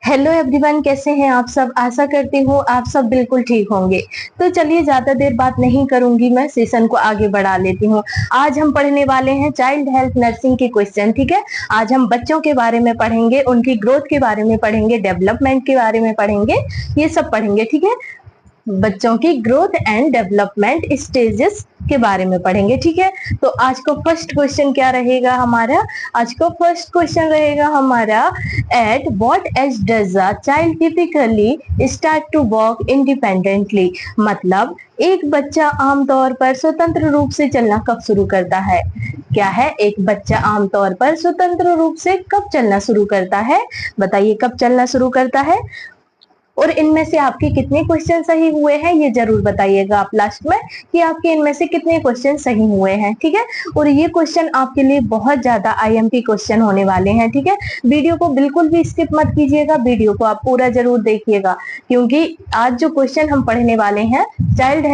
Hello everyone, कैसे हैं आप सब। आशा करती हूँ आप सब बिल्कुल ठीक होंगे। तो चलिए ज्यादा देर बात नहीं करूंगी, मैं सेशन को आगे बढ़ा लेती हूँ। आज हम पढ़ने वाले हैं चाइल्ड हेल्थ नर्सिंग के क्वेश्चन। ठीक है, आज हम बच्चों के बारे में पढ़ेंगे, उनकी ग्रोथ के बारे में पढ़ेंगे, डेवलपमेंट के बारे में पढ़ेंगे, ये सब पढ़ेंगे। ठीक है, बच्चों की ग्रोथ एंड डेवलपमेंट स्टेजेस के बारे में पढ़ेंगे। ठीक है, तो आज का फर्स्ट क्वेश्चन क्या रहेगा हमारा। आज का फर्स्ट क्वेश्चन रहेगा हमारा, at what age does a child typically start to walk independently. मतलब एक बच्चा आमतौर पर स्वतंत्र रूप से चलना कब शुरू करता है। क्या है, एक बच्चा आमतौर पर स्वतंत्र रूप से कब चलना शुरू करता है। बताइए कब चलना शुरू करता है, और इनमें से आपके कितने क्वेश्चन सही हुए हैं ये जरूर बताइएगा आप लास्ट में, कि आपके इनमें से कितने क्वेश्चन सही हुए हैं। ठीक है, और ये क्वेश्चन आपके लिए बहुत ज्यादा आईएमपी क्वेश्चन होने वाले हैं। ठीक है, वीडियो को बिल्कुल भी स्किप मत कीजिएगा, वीडियो को आप पूरा जरूर देखिएगा, क्योंकि आज जो क्वेश्चन हम पढ़ने वाले हैं चाइल्ड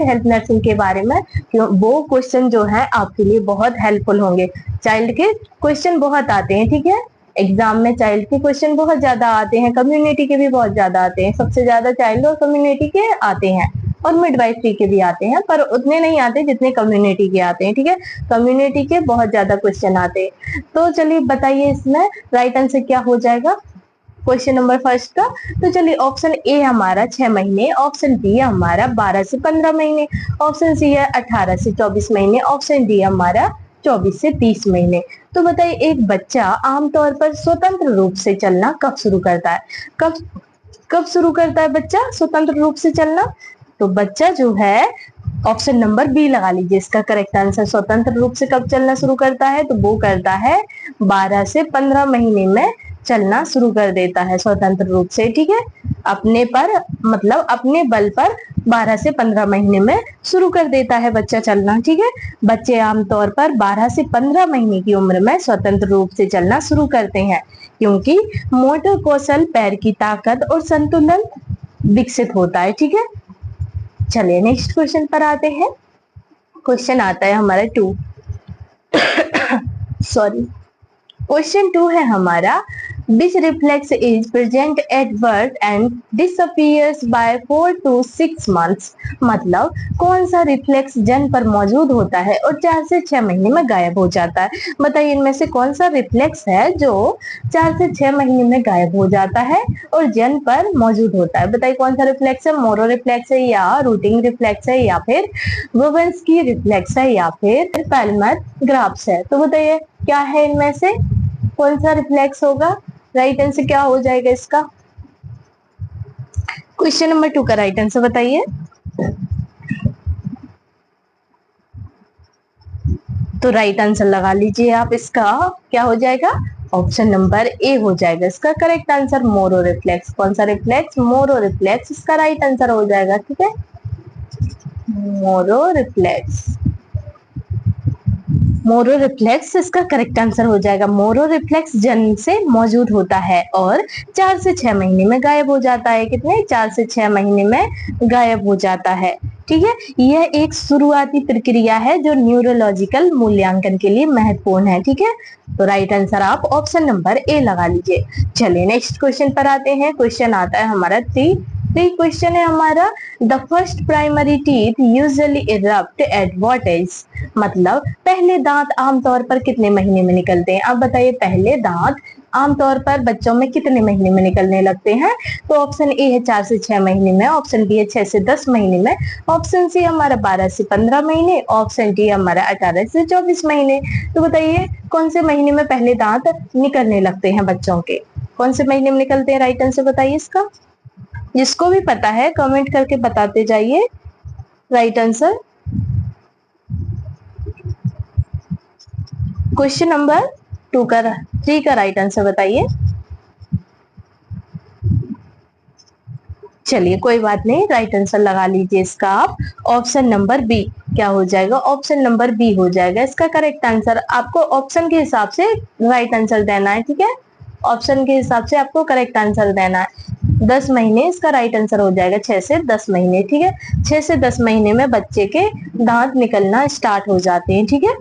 हेल्थ नर्सिंग के बारे में, वो क्वेश्चन जो है आपके लिए बहुत हेल्पफुल होंगे। चाइल्ड के क्वेश्चन बहुत आते हैं। ठीक है, एग्जाम में चाइल्ड के क्वेश्चन बहुत ज्यादा आते हैं, कम्युनिटी के भी बहुत ज्यादा आते हैं। सबसे ज्यादा चाइल्ड और कम्युनिटी के आते हैं, और मिडवाइफरी के भी आते हैं, पर उतने नहीं आते जितने कम्युनिटी के आते हैं। ठीक है, कम्युनिटी के बहुत ज्यादा क्वेश्चन आते हैं। तो चलिए बताइए इसमें राइट आंसर क्या हो जाएगा क्वेश्चन नंबर फर्स्ट का। तो चलिए ऑप्शन ए हमारा 6 महीने, ऑप्शन बी हमारा 12 से 15 महीने, ऑप्शन सी है 18 से 24 महीने, ऑप्शन डी हमारा 24 से 30 महीने। तो बताइए एक बच्चा आमतौर पर स्वतंत्र रूप से चलना कब शुरू करता है। कब कब शुरू करता है बच्चा स्वतंत्र रूप से चलना। तो बच्चा जो है, ऑप्शन नंबर बी लगा लीजिए इसका करेक्ट आंसर। स्वतंत्र रूप से कब चलना शुरू करता है, तो वो करता है 12 से 15 महीने में चलना शुरू कर देता है स्वतंत्र रूप से। ठीक है, अपने पर मतलब अपने बल पर 12 से 15 महीने में शुरू कर देता है बच्चा चलना। ठीक है, बच्चे आमतौर पर 12 से 15 महीने की उम्र में स्वतंत्र रूप से चलना शुरू करते हैं, क्योंकि मोटर कौशल, पैर की ताकत और संतुलन विकसित होता है। ठीक है, चलिए नेक्स्ट क्वेश्चन पर आते हैं। क्वेश्चन आता है हमारा 2 सॉरी, क्वेश्चन 2 है हमारा, which reflex is present at birth and disappears by 4 to 6 months। मतलब कौन सा रिफ्लेक्स जन्म पर मौजूद होता है और 4 से 6 महीने में गायब हो जाता है। बताइए इनमें से कौन सा रिफ्लेक्स है जो 4 से 6 महीने में गायब हो जाता है और जन्म पर मौजूद होता है। बताइए कौन सा रिफ्लेक्स है, मोरो रिफ्लेक्स है, या रूटिंग रिफ्लेक्स है, या फिर वोवेन्स्की रिफ्लेक्स है, या फिर पैल्मर ग्राफ्स है। तो बताइए क्या है इनमें से कौन सा रिफ्लेक्स होगा। राइट आंसर क्या हो जाएगा इसका। क्वेश्चन नंबर 2 का राइट आंसर बताइए। तो राइट आंसर लगा लीजिए आप, इसका क्या हो जाएगा, ऑप्शन नंबर ए हो जाएगा इसका करेक्ट आंसर, मोरो रिफ्लेक्स। कौन सा रिफ्लेक्स, मोरो रिफ्लेक्स इसका राइट आंसर हो जाएगा। ठीक है, मोरो रिफ्लेक्स, मोरो रिफ्लेक्स इसका करेक्ट आंसर हो जाएगा। मोरो रिफ्लेक्स जन्म से मौजूद होता है और 4 से 6 महीने में गायब हो जाता है। कितने, 4 से 6 महीने में गायब हो जाता है। ठीक है, यह एक शुरुआती प्रक्रिया है जो न्यूरोलॉजिकल मूल्यांकन के लिए महत्वपूर्ण है। ठीक है, तो राइट आंसर आप ऑप्शन नंबर ए लगा लीजिए। चलिए नेक्स्ट क्वेश्चन पर आते हैं। क्वेश्चन आता है हमारा 3 क्वेश्चन है हमारा, the first primary teeth usually erupt at what age. मतलब पहले दांत आमतौर पर कितने महीने में निकलते हैं। अब बताइए पहले दांत आमतौर पर बच्चों में कितने महीने में निकलने लगते हैं। तो ऑप्शन ए है 4 से 6 महीने में, ऑप्शन बी है 6 से 10 महीने में, ऑप्शन सी हमारा 12 से 15 महीने, ऑप्शन डी हमारा 18 से 24 महीने। तो बताइए कौन से महीने में पहले दांत निकलने लगते हैं बच्चों के, कौन से महीने में निकलते हैं। राइट आंसर बताइए इसका, जिसको भी पता है कमेंट करके बताते जाइए राइट आंसर। क्वेश्चन नंबर 3 का राइट आंसर बताइए। चलिए कोई बात नहीं, राइट आंसर लगा लीजिए इसका आप, ऑप्शन नंबर बी क्या हो जाएगा, ऑप्शन नंबर बी हो जाएगा इसका करेक्ट आंसर। आपको ऑप्शन के हिसाब से राइट आंसर देना है। ठीक है, ऑप्शन के हिसाब से आपको करेक्ट आंसर देना है। 10 महीने इसका राइट आंसर हो जाएगा, 6 से 10 महीने। ठीक है, 6 से 10 महीने में बच्चे के दांत निकलना स्टार्ट हो जाते हैं। ठीक है,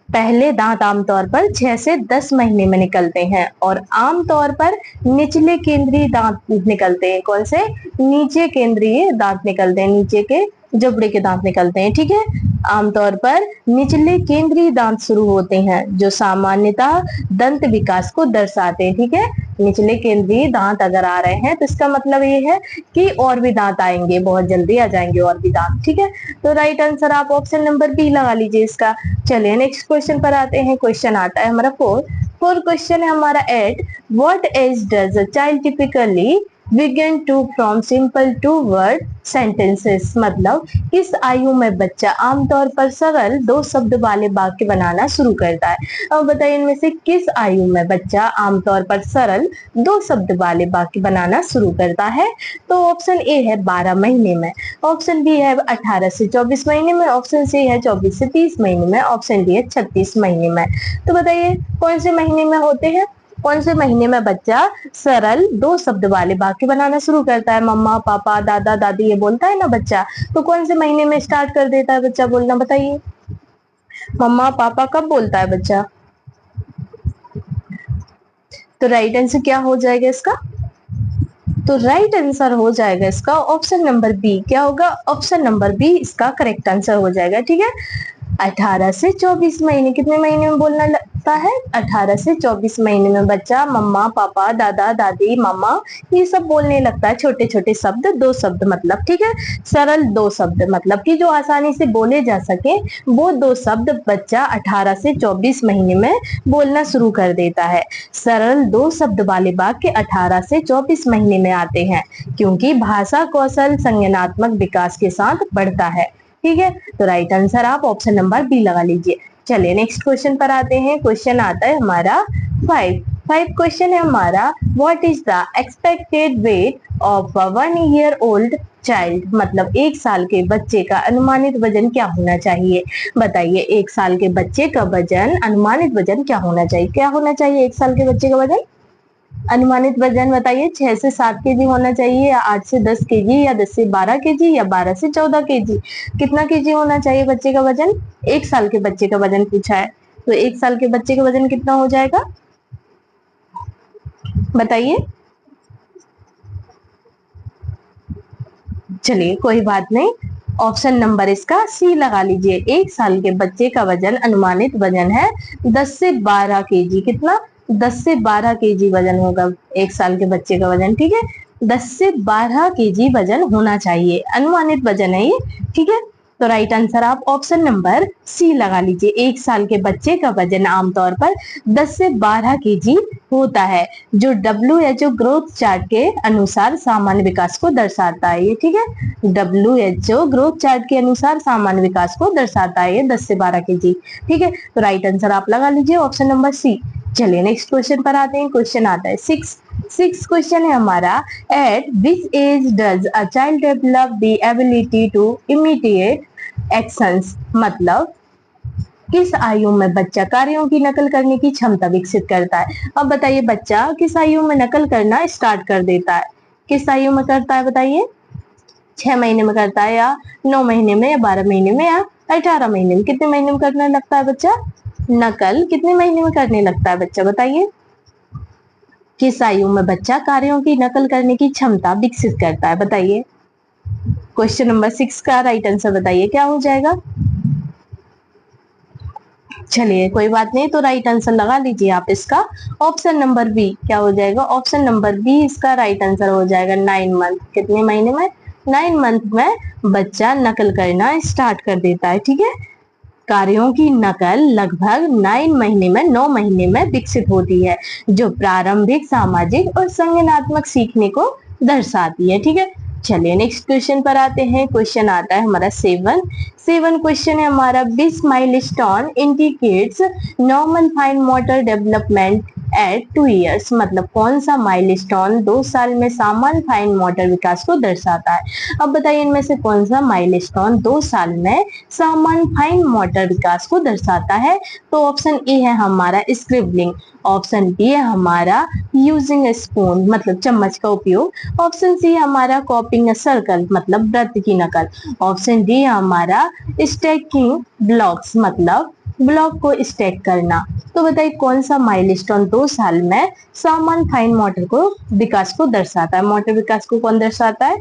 पहले दांत आमतौर पर 6 से 10 महीने में निकलते हैं और आमतौर पर निचले केंद्रीय दांत निकलते हैं। कौन से? नीचे केंद्रीय दांत निकलते हैं, नीचे के जबड़े के दांत निकलते हैं। ठीक है, आमतौर पर निचले केंद्रीय दांत शुरू होते हैं जो सामान्यतः दंत विकास को दर्शाते हैं। ठीक है, निचले केंद्रीय दांत अगर आ रहे हैं तो इसका मतलब ये है कि और भी दांत आएंगे, बहुत जल्दी आ जाएंगे और भी दांत। ठीक है, तो राइट आंसर आप ऑप्शन नंबर बी लगा लीजिए इसका। चलिए नेक्स्ट क्वेश्चन पर आते हैं। क्वेश्चन आता है हमारा फोर क्वेश्चन है हमारा at what age does a child typically begin to from simple two word sentences, मतलब किस आयु में बच्चा आमतौर पर सरल 2 शब्द वाले वाक्य बनाना शुरू करता है। अब बताइए इनमें से किस आयु में बच्चा आमतौर पर सरल 2 शब्द वाले वाक्य बनाना शुरू करता है। तो ऑप्शन ए है 12 महीने में, ऑप्शन बी है 18 से 24 महीने में, ऑप्शन सी है 24 से 30 महीने में, ऑप्शन डी है 36 महीने में। तो बताइए कौन से महीने में होते हैं, कौन से महीने में बच्चा सरल 2 शब्द वाले वाक्य बनाना शुरू करता है। मम्मा पापा दादा दादी ये बोलता है ना बच्चा, तो कौन से महीने में स्टार्ट कर देता है बच्चा बोलना, बताइए। मम्मा पापा कब बोलता है बच्चा? तो राइट आंसर क्या हो जाएगा इसका? तो राइट आंसर हो जाएगा इसका ऑप्शन नंबर बी। क्या होगा? ऑप्शन नंबर बी इसका करेक्ट आंसर हो जाएगा। ठीक है, 18 से 24 महीने, कितने महीने में बोलना लगता है? 18 से 24 महीने में बच्चा मम्मा पापा दादा दादी मामा ये सब बोलने लगता है, छोटे छोटे शब्द, 2 शब्द मतलब। ठीक है, सरल 2 शब्द मतलब कि जो आसानी से बोले जा सके वो 2 शब्द बच्चा 18 से 24 महीने में बोलना शुरू कर देता है। सरल 2 शब्द वाले वाक्य 18 से 24 महीने में आते हैं क्योंकि भाषा कौशल संज्ञानात्मक विकास के साथ बढ़ता है। ठीक है, तो राइट आंसर आप ऑप्शन नंबर बी लगा लीजिए। चलिए नेक्स्ट क्वेश्चन पर आते हैं। क्वेश्चन आता है हमारा 5 क्वेश्चन है हमारा what is the expected weight of 1 year old child, मतलब 1 साल के बच्चे का अनुमानित वजन क्या होना चाहिए। बताइए 1 साल के बच्चे का वजन, अनुमानित वजन क्या होना चाहिए? क्या होना चाहिए 1 साल के बच्चे का वजन? अनुमानित वजन बताइए 6 से 7 केजी होना चाहिए या 8 से 10 केजी या 10 से 12 केजी या 12 से 14 केजी? कितना केजी होना चाहिए बच्चे का वजन? 1 साल के बच्चे का वजन पूछा है, तो 1 साल के बच्चे का वजन कितना हो जाएगा बताइए। चलिए कोई बात नहीं, ऑप्शन नंबर इसका सी लगा लीजिए। 1 साल के बच्चे का वजन, अनुमानित वजन है 10 से 12 केजी। कितना? 10 से 12 केजी वजन होगा 1 साल के बच्चे का वजन। ठीक है, 10 से 12 केजी वजन होना चाहिए, अनुमानित वजन है ये। ठीक है, तो राइट आंसर आप ऑप्शन नंबर सी लगा लीजिए। 1 साल के बच्चे का वजन आमतौर पर 10 से 12 केजी होता है, जो WHO ग्रोथ चार्ट के अनुसार सामान्य विकास को दर्शाता है ये। ठीक है, WHO ग्रोथ चार्ट के अनुसार सामान्य विकास को दर्शाता है ये 10 से 12 केजी। ठीक है, तो राइट आंसर आप लगा लीजिए ऑप्शन नंबर सी। चलिए नेक्स्ट क्वेश्चन पर आते हैं। क्वेश्चन आता है 6 क्वेश्चन है हमारा at which age does a child develop the ability to immediate actions, मतलब किस आयु में बच्चा कार्यों की नकल करने की क्षमता विकसित करता है। अब बताइए बच्चा किस आयु में नकल करना स्टार्ट कर देता है? किस आयु में करता है बताइए? 6 महीने में करता है या 9 महीने में या 12 महीने में या 18 महीने में? कितने महीने में करने लगता है बच्चा नकल? कितने महीने में करने लगता है बच्चा बताइए? किस आयु में बच्चा कार्यों की नकल करने की क्षमता विकसित करता है बताइए। क्वेश्चन नंबर 6 का राइट आंसर बताइए क्या हो जाएगा। चलिए कोई बात नहीं, तो राइट आंसर लगा लीजिए आप इसका ऑप्शन नंबर बी। क्या हो जाएगा? ऑप्शन नंबर बी इसका राइट आंसर हो जाएगा 9 मंथ। कितने महीने में? 9 मंथ में बच्चा नकल करना स्टार्ट कर देता है। ठीक है, कार्यों की नकल लगभग 9 महीने में 9 महीने में विकसित होती है, जो प्रारंभिक सामाजिक और संज्ञानात्मक सीखने को दर्शाती है। ठीक है, चलिए नेक्स्ट क्वेश्चन पर आते हैं। क्वेश्चन आता है हमारा 7 क्वेश्चन है हमारा which milestone indicates normal fine motor development at 2 years, मतलब कौन सा माइलस्टोन 2 साल में सामान्य फाइन मोटर विकास को दर्शाता है। अब बताइए इनमें से कौन सा माइलस्टोन 2 साल में सामान्य फाइन मोटर विकास को दर्शाता है। तो ऑप्शन ए है हमारा स्क्रिबलिंग, ऑप्शन बी है हमारा यूजिंग स्पून मतलब चम्मच का उपयोग, ऑप्शन सी है हमारा कॉपिंग सर्कल मतलब वृत्त की नकल, ऑप्शन डी है हमारा स्टैकिंग ब्लॉक्स मतलब ब्लॉक को स्टैक करना। तो बताइए कौन सा माइलस्टोन 2 साल में सामान फाइन मोटर को विकास को दर्शाता है? मोटर विकास को कौन दर्शाता है?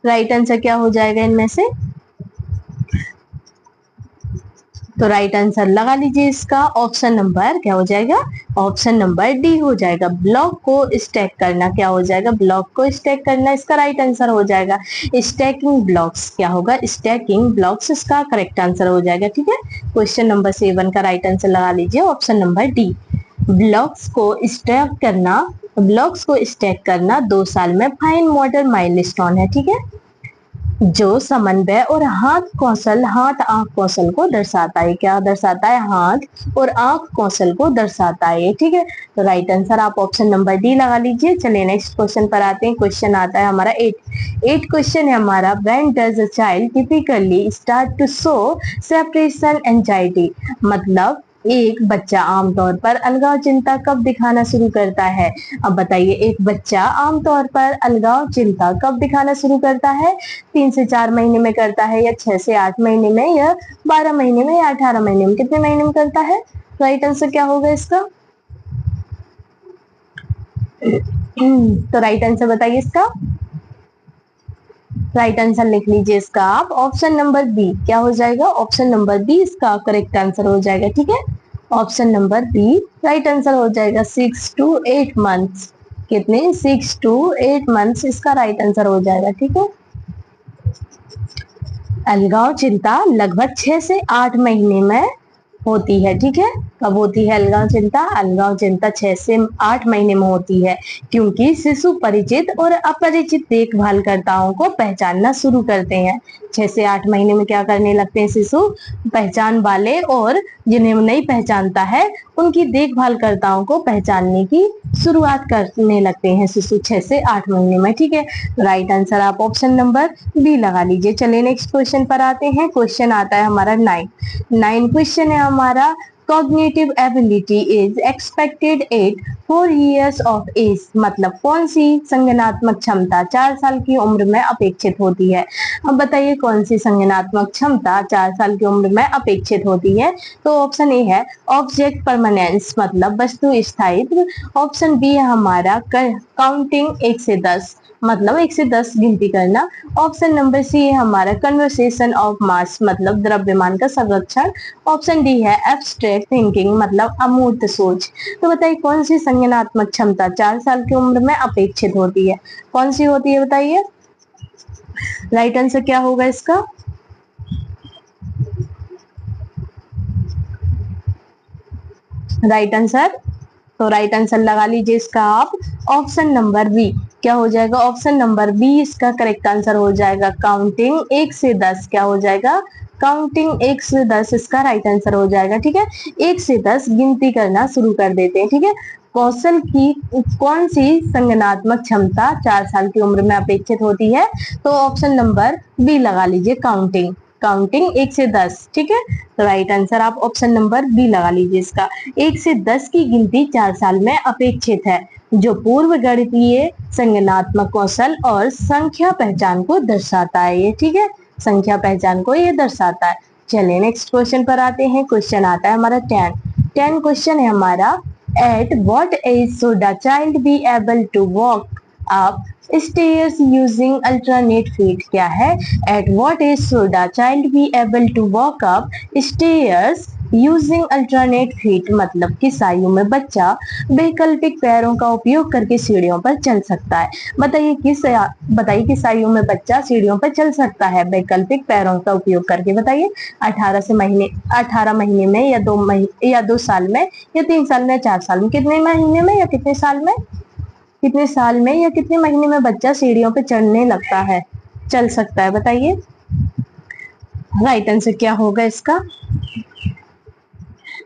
राइट आंसर क्या हो जाएगा इनमें से? तो राइट आंसर लगा लीजिए इसका ऑप्शन नंबर क्या हो जाएगा? ऑप्शन नंबर डी हो जाएगा। ब्लॉक को स्टैक करना क्या हो जाएगा? ब्लॉक को स्टैक करना इसका राइट आंसर हो जाएगा। स्टैकिंग ब्लॉक्स क्या होगा? स्टैकिंग ब्लॉक्स इसका करेक्ट आंसर हो जाएगा। ठीक है, क्वेश्चन नंबर 7 का राइट आंसर लगा लीजिए ऑप्शन नंबर डी। ब्लॉक्स को स्टैक करना 2 साल में फाइन मोटर माइलस्टोन है। ठीक है, जो समन्वय और हाथ आंख कौशल को दर्शाता है। क्या दर्शाता है? हाथ और आंख कौशल को दर्शाता है। ठीक है, तो राइट आंसर आप ऑप्शन नंबर डी लगा लीजिए। चलिए नेक्स्ट क्वेश्चन पर आते हैं। क्वेश्चन आता है हमारा 8 क्वेश्चन है हमारा। When does a child typically start to show separation anxiety? मतलब एक बच्चा आमतौर पर अलगाव चिंता कब दिखाना शुरू करता है? अब बताइए, एक बच्चा आमतौर पर अलगाव चिंता कब दिखाना शुरू करता है? 3 से 4 महीने में करता है, या 6 से 8 महीने में, या 12 महीने में, या 18 महीने में? कितने महीने में करता है? राइट आंसर क्या होगा इसका? तो राइट आंसर बताइए इसका। राइट आंसर लिख लीजिए इसका आप ऑप्शन नंबर बी। क्या हो जाएगा? ऑप्शन नंबर बी इसका करेक्ट आंसर हो जाएगा। ठीक है, option number B right answer हो जाएगा। 6 to 8 मंथ्स। कितने? 6 to 8 मंथ्स इसका राइट आंसर हो जाएगा। ठीक है, अलगाव चिंता लगभग 6 से 8 महीने में होती है। ठीक है, कब होती है अलगाव चिंता? अलगाव चिंता 6 से 8 महीने में होती है, क्योंकि शिशु परिचित और अपरिचित देखभालकर्ताओं को पहचानना शुरू करते हैं। 6 से 8 महीने में क्या करने लगते हैं शिशु? पहचान वाले और जिन्हें नहीं पहचानता है उनकी देखभालकर्ताओं को पहचानने की शुरुआत करने लगते हैं शिशु 6 से 8 महीने में। ठीक है, राइट आंसर आप ऑप्शन नंबर बी लगा लीजिए। चलिए नेक्स्ट क्वेश्चन पर आते हैं। क्वेश्चन आता है हमारा 9 क्वेश्चन है हमारा। Cognitive ability is expected at 4 years of age? मतलब कौन सी संज्ञानात्मक क्षमता 4 साल की उम्र में अपेक्षित होती है? अब बताइए कौन सी संज्ञानात्मक क्षमता 4 साल की उम्र में अपेक्षित होती है? तो ऑप्शन ए है ऑब्जेक्ट परमानेंस, मतलब वस्तु स्थायित्व। ऑप्शन बी है हमारा काउंटिंग 1 से 10, मतलब 1 से 10 गिनती करना। ऑप्शन नंबर सी है हमारा कन्वर्सेशन ऑफ मास, मतलब द्रव्यमान का संरक्षण। ऑप्शन डी है एब्स्ट्रैक्ट थिंकिंग, मतलब अमूर्त सोच। तो बताइए कौन सी संज्ञानात्मक क्षमता 4 साल की उम्र में अपेक्षित होती है? कौन सी होती है बताइए? राइट आंसर क्या होगा इसका? राइट आंसर, तो राइट आंसर लगा लीजिए इसका आप ऑप्शन नंबर बी। क्या हो जाएगा? ऑप्शन नंबर बी इसका करेक्ट आंसर हो जाएगा। काउंटिंग 1 से 10 क्या हो जाएगा? काउंटिंग 1 से 10 इसका राइट आंसर हो जाएगा। ठीक है, 1 से 10 गिनती करना शुरू कर देते हैं। ठीक है, कौशल की कौन सी संज्ञानात्मक क्षमता 4 साल की उम्र में अपेक्षित होती है? तो ऑप्शन नंबर बी लगा लीजिए, काउंटिंग 1 से 10। ठीक है, तो राइट आंसर आप ऑप्शन नंबर बी लगा लीजिए इसका। 1 से 10 की गिनती 4 साल में अपेक्षित है, जो पूर्व गणितीय संज्ञानात्मक कौशल और संख्या पहचान को दर्शाता है ये। ठीक है, संख्या पहचान को ये दर्शाता है। चलिए नेक्स्ट क्वेश्चन पर आते हैं। क्वेश्चन आता है हमारा 10 क्वेश्चन है हमारा। At what age should a child be able to walk up stairs using alternate feet? क्या है? At what age should a child be able to walk up stairs using alternate feet? मतलब किस आयु में बच्चा वैकल्पिक पैरों का उपयोग करके सीढ़ियों पर चल सकता है? बताइए किस आयु में बच्चा सीढ़ियों पर चल सकता है वैकल्पिक पैरों का उपयोग करके? बताइए 18 महीने में, या 2 साल में, या 3 साल में, 4 साल में? कितने महीने में या कितने साल में? कितने साल में या कितने महीने में बच्चा सीढ़ियों पे चढ़ने लगता है, चल सकता है? बताइए राइट आंसर क्या होगा इसका?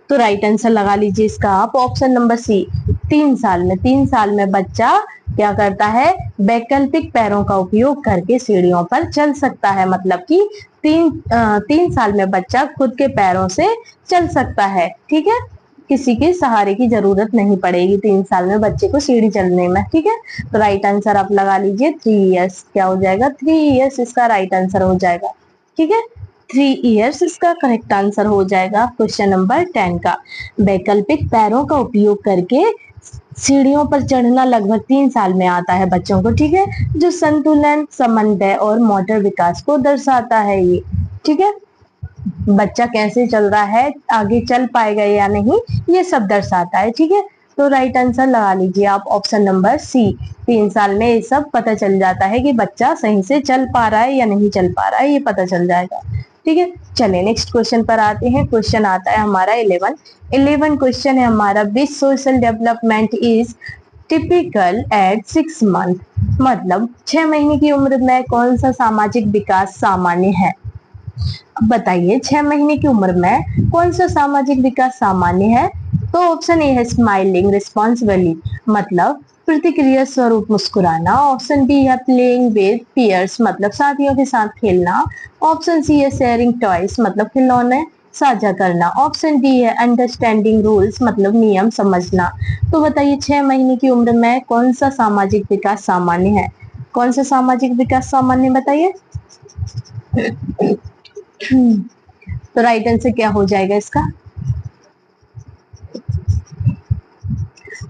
तो राइट आंसर लगा लीजिए इसका आप ऑप्शन नंबर सी, 3 साल में। 3 साल में बच्चा क्या करता है? वैकल्पिक पैरों का उपयोग करके सीढ़ियों पर चल सकता है। मतलब कि 3 साल में बच्चा खुद के पैरों से चल सकता है। ठीक है, किसी के सहारे की जरूरत नहीं पड़ेगी 3 साल में बच्चे को सीढ़ी चलने में। ठीक है, तो राइट आंसर आप लगा लीजिए 3 years। क्या हो जाएगा? 3 years इसका राइट आंसर हो जाएगा। ठीक है, 3 years इसका करेक्ट आंसर हो जाएगा क्वेश्चन नंबर 10 का। वैकल्पिक पैरों का उपयोग करके सीढ़ियों पर चढ़ना लगभग 3 साल में आता है बच्चों को, ठीक है, जो संतुलन, समन्वय और मोटर विकास को दर्शाता है ये, ठीक है। बच्चा कैसे चल रहा है, आगे चल पाएगा या नहीं, ये सब दर्शाता है, ठीक है। तो राइट आंसर लगा लीजिए आप ऑप्शन नंबर सी। 3 साल में ये सब पता चल जाता है कि बच्चा सही से चल पा रहा है या नहीं चल पा रहा है, ये पता चल जाएगा, ठीक है। चलिए नेक्स्ट क्वेश्चन पर आते हैं। क्वेश्चन आता है हमारा 11 क्वेश्चन है हमारा, which social development is typical at 6 month, मतलब 6 महीने की उम्र में कौन सा सामाजिक विकास सामान्य है। बताइए 6 महीने की उम्र में कौन सा सामाजिक विकास सामान्य है। तो ऑप्शन ए है स्माइलिंग रिस्पॉन्सिबली, मतलब प्रतिक्रिया स्वरूप मुस्कुराना। ऑप्शन बी है प्लेइंग विद पीयर्स, मतलब साथियों के साथ खेलना। ऑप्शन सी है शेयरिंग टॉयज, मतलब खिलौने साझा करना। ऑप्शन डी है अंडरस्टैंडिंग रूल्स, मतलब नियम समझना। तो बताइए 6 महीने की उम्र में कौन सा सामाजिक विकास सामान्य है, कौन सा सामाजिक विकास सामान्य बताइए। तो राइट आंसर क्या हो जाएगा इसका।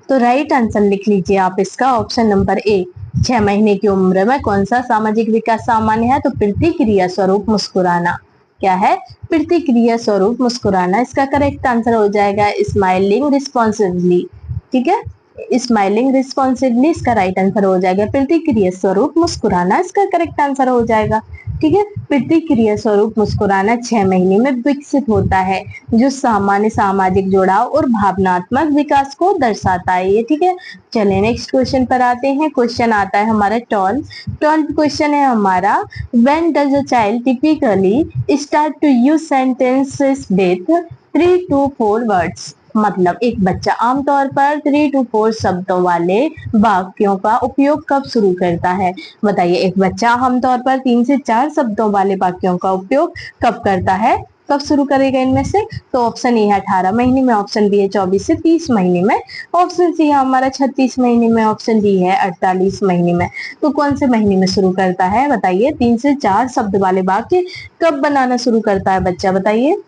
तो राइट आंसर लिख लीजिए आप इसका ऑप्शन नंबर ए। 6 महीने की उम्र में कौन सा सामाजिक विकास सामान्य है, तो प्रतिक्रिया स्वरूप मुस्कुराना। क्या है, प्रतिक्रिया स्वरूप मुस्कुराना, इसका करेक्ट आंसर हो जाएगा स्माइलिंग रिस्पॉन्सिवली, ठीक है। स्माइलिंग रिस्पॉन्सिवली इसका राइट आंसर हो जाएगा। प्रतिक्रिया स्वरूप मुस्कुराना इसका करेक्ट आंसर हो जाएगा, ठीक है। प्रतिक्रिया स्वरूप मुस्कुराना 6 महीने में विकसित होता है, जो सामान्य सामाजिक जुड़ाव और भावनात्मक विकास को दर्शाता है ये, ठीक है। चलिए नेक्स्ट क्वेश्चन पर आते हैं। क्वेश्चन आता है हमारा 12th क्वेश्चन है हमारा, when does a child typically start to use sentences with 3 to 4 words, मतलब एक बच्चा आमतौर पर 3 to 4 शब्दों वाले वाक्यों का उपयोग कब शुरू करता है। बताइए एक बच्चा आमतौर पर 3 से 4 शब्दों वाले वाक्यों का उपयोग कब करता है, कब शुरू करेगा इनमें से। तो ऑप्शन ए है 18 महीने में, ऑप्शन बी है 24 से 30 महीने में, ऑप्शन सी है हमारा 36 महीने में, ऑप्शन डी है 48 महीने में। तो कौन से महीने में शुरू करता है बताइए। 3 से 4 शब्द वाले वाक्य कब बनाना शुरू करता है बच्चा, बताइए।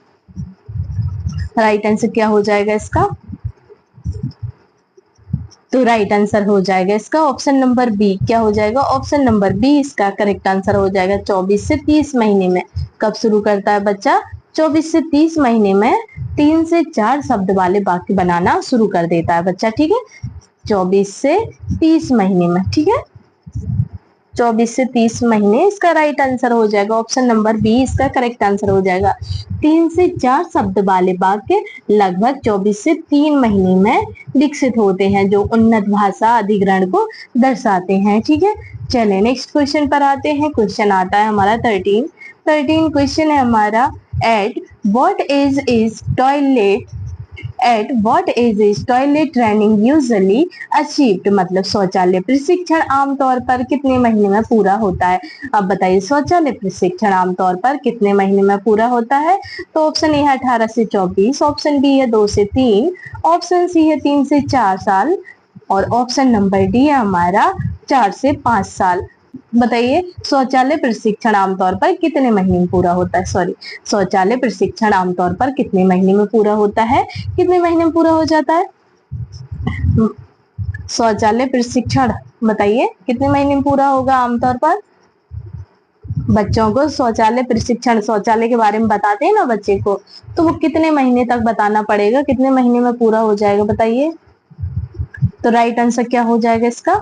राइट आंसर क्या हो जाएगा इसका। तो राइट आंसर हो जाएगा इसका ऑप्शन नंबर बी। क्या हो जाएगा, ऑप्शन नंबर बी इसका करेक्ट आंसर हो जाएगा। 24 से 30 महीने में कब शुरू करता है बच्चा, 24 से 30 महीने में 3 से 4 शब्द वाले वाक्य बनाना शुरू कर देता है बच्चा, ठीक है। 24 से 30 महीने में, ठीक है, 24 से 30 महीने इसका राइट आंसर हो जाएगा। ऑप्शन नंबर बी इसका करेक्ट आंसर हो जाएगा। 3 से 4 शब्द वाले वाक्य लगभग 24 से 3 महीने में विकसित होते हैं, जो उन्नत भाषा अधिग्रहण को दर्शाते हैं, ठीक है। चलिए नेक्स्ट क्वेश्चन पर आते हैं। क्वेश्चन आता है हमारा 13 क्वेश्चन है हमारा, at what age is toilet at what age is toilet training usually achieved, मतलब शौचालय प्रशिक्षण आमतौर पर कितने महीने में पूरा होता है। अब बताइए शौचालय प्रशिक्षण आमतौर पर कितने महीने में पूरा होता है। तो ऑप्शन ए है 18 से 24, ऑप्शन बी है 2 से 3, ऑप्शन सी है 3 से 4 साल, और ऑप्शन नंबर डी है हमारा 4 से 5 साल। बताइए शौचालय प्रशिक्षण आमतौर पर कितने महीने में पूरा होता है, सॉरी, शौचालय प्रशिक्षण आमतौर पर कितने महीने में पूरा होता है, कितने महीने में पूरा हो जाता है शौचालय प्रशिक्षण, बताइए कितने महीने में पूरा होगा आमतौर पर। बच्चों को शौचालय प्रशिक्षण, शौचालय के बारे में बताते हैं ना बच्चे को, तो वो कितने महीने तक बताना पड़ेगा, कितने महीने में पूरा हो जाएगा बताइए। तो राइट आंसर क्या हो जाएगा इसका,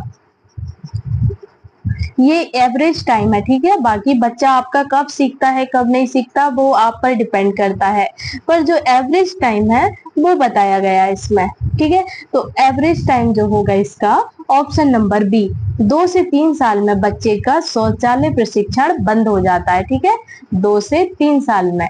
ये एवरेज टाइम है, ठीक है। बाकी बच्चा आपका कब सीखता है कब नहीं सीखता वो आप पर डिपेंड करता है, पर जो एवरेज टाइम है वो बताया गया है इसमें, ठीक है। तो एवरेज टाइम जो होगा इसका ऑप्शन नंबर बी, 2 से 3 साल में बच्चे का शौचालय प्रशिक्षण बंद हो जाता है, ठीक है, 2 से 3 साल में,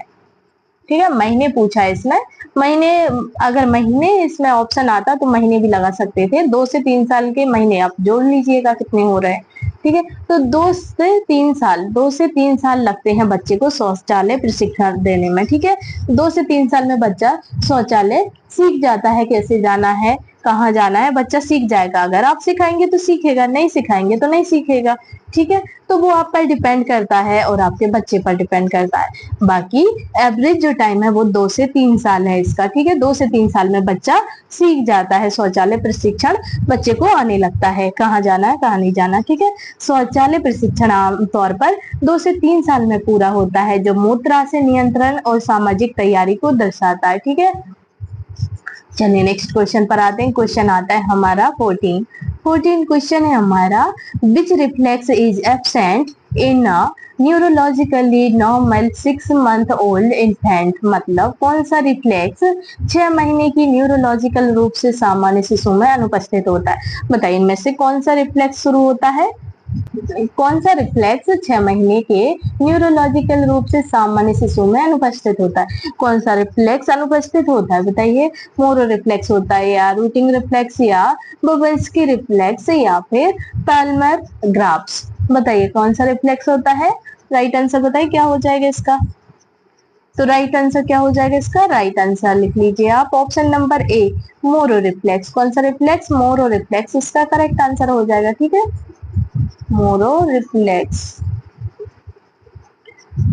ठीक है। महीने पूछा है इसमें, महीने, अगर महीने इसमें ऑप्शन आता तो महीने भी लगा सकते थे। 2 से 3 साल के महीने आप जोड़ लीजिएगा कितने हो रहे हैं, ठीक है। तो 2 से 3 साल, 2 से 3 साल लगते हैं बच्चे को शौचालय प्रशिक्षण देने में, ठीक है। 2 से 3 साल में बच्चा शौचालय सीख जाता है कैसे जाना है, कहाँ जाना है, बच्चा सीख जाएगा। अगर आप सिखाएंगे तो सीखेगा, नहीं सिखाएंगे तो नहीं सीखेगा। ठीक है, तो वो आप पर डिपेंड करता है और आपके बच्चे पर डिपेंड करता है। बाकी एवरेज जो टाइम है वो 2 से 3 साल है इसका। ठीक है, 2 से 3 साल में बच्चा सीख जाता है, शौचालय प्रशिक्षण बच्चे को आने लगता है, कहाँ जाना है कहाँ नहीं जाना। ठीक है, शौचालय प्रशिक्षण आमतौर पर 2 से 3 साल में पूरा होता है, जो मूत्राशय नियंत्रण और सामाजिक तैयारी को दर्शाता है। ठीक है, चलिए नेक्स्ट क्वेश्चन पर आते हैं। क्वेश्चन आता है हमारा 14 क्वेश्चन है हमारा, which reflex is absent in a neurologically normal 6 month old infant. मतलब कौन सा रिफ्लेक्स 6 महीने की न्यूरोलॉजिकल रूप से सामान्य शिशु में अनुपस्थित होता है। बताइए इनमें से कौन सा रिफ्लेक्स शुरू होता है, कौन सा रिफ्लेक्स 6 महीने के न्यूरोलॉजिकल रूप से सामान्य शिशु में अनुपस्थित होता है। कौन सा रिफ्लेक्स अनुपस्थित होता है बताइए, मोरो रिफ्लेक्स होता है या रूटिंग रिफ्लेक्स या बोबेल्स्की रिफ्लेक्स या फिर पैल्मर ग्राफ्स। बताइए कौन सा रिफ्लेक्स होता है। राइट आंसर बताइए क्या हो जाएगा इसका। तो राइट आंसर क्या हो जाएगा इसका, राइट आंसर लिख लीजिए आप option number A, Moro reflex. कौन सा रिफ्लेक्स, मोरो रिफ्लेक्स इसका करेक्ट आंसर हो जाएगा। ठीक है, मोरो रिफ्लेक्स,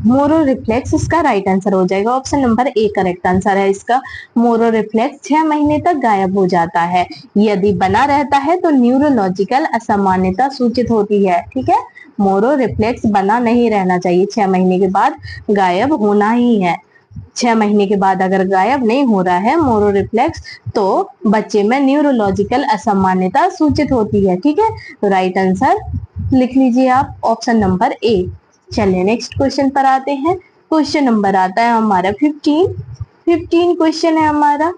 मोरो रिफ्लेक्स इसका राइट आंसर हो जाएगा। Option number A correct answer है इसका। मोरो रिफ्लेक्स 6 महीने तक गायब हो जाता है, यदि बना रहता है तो न्यूरोलॉजिकल असामान्यता सूचित होती है। ठीक है, मोरो रिफ्लेक्स बना नहीं रहना चाहिए, 6 महीने के बाद गायब होना ही है। 6 महीने के बाद अगर गायब नहीं हो रहा है मोरो रिफ्लेक्स तो बच्चे में न्यूरोलॉजिकल असामान्यता सूचित होती है। ठीक है, तो राइट आंसर लिख लीजिए आप ऑप्शन नंबर ए। चलिए नेक्स्ट क्वेश्चन पर आते हैं। क्वेश्चन नंबर आता है हमारा 15 क्वेश्चन है हमारा,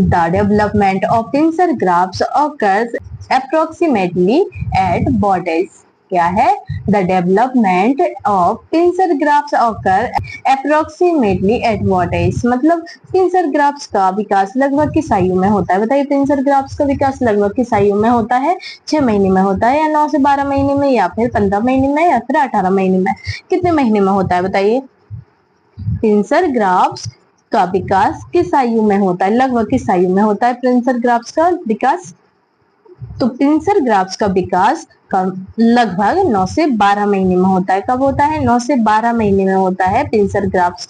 the development of pincer graphs occurs approximately at what age। क्या है, the development of pincer graphs occur approximately at what age। मतलब पिंसर ग्राफ्स का विकास लगभग किस आयु में होता है। बताइए पिंसर ग्राफ्स का विकास लगभग किस आयु में होता है, 6 महीने में होता है या 9 से 12 महीने में या फिर 15 महीने में या फिर 18 महीने में, कितने महीने में होता है बताइए। पिंसर ग्राफ्स का विकास किस आयु में होता है, लगभग किस आयु में होता है पिंसर ग्राफ्स का विकास। तो पिंसर ग्राफ्स का विकास लगभग 9 से 12 महीने में होता है। कब होता है, 9 से 12 महीने में होता है पिंसर ग्राफ्स